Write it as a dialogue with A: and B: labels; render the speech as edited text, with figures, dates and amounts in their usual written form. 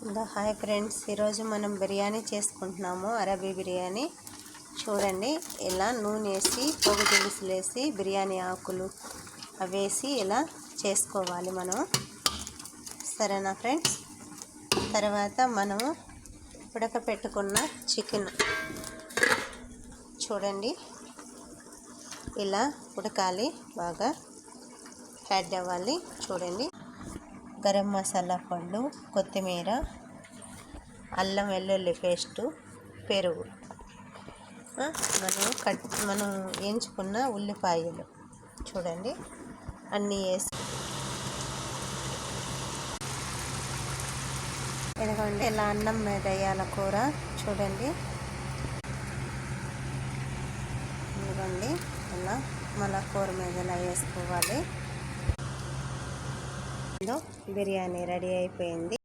A: Hi friends, ఈరోజు మనం బిర్యానీ చేసుకుంటున్నాము. అరబీ బిర్యానీ చూడండి. ఇలా నూనె వేసి పోగు దినుసులు వేసి బిర్యానీ ఆకులు అవేసి ఇలా చేసుకోవాలి మనం. సరేనా ఫ్రెండ్స్? తర్వాత మనము ఉడకపెట్టుకున్న చికెన్ చూడండి, ఇలా ఉడకాలి, బాగా యాడ్ అవ్వాలి. చూడండి, గరం మసాలా పళ్ళు, కొత్తిమీర, అల్లం వెల్లుల్లి పేస్టు, పెరుగు, మనం వేయించుకున్న ఉల్లిపాయలు చూడండి అన్నీ వేసి ఎందుకంటే ఇలా అన్నం మీద వేయాల కూర. చూడండి, ఇదిగోండి ఇలా మన కూర మీద ఇలా వేసుకోవాలి. బిర్యానీ రెడీ అయిపోయింది.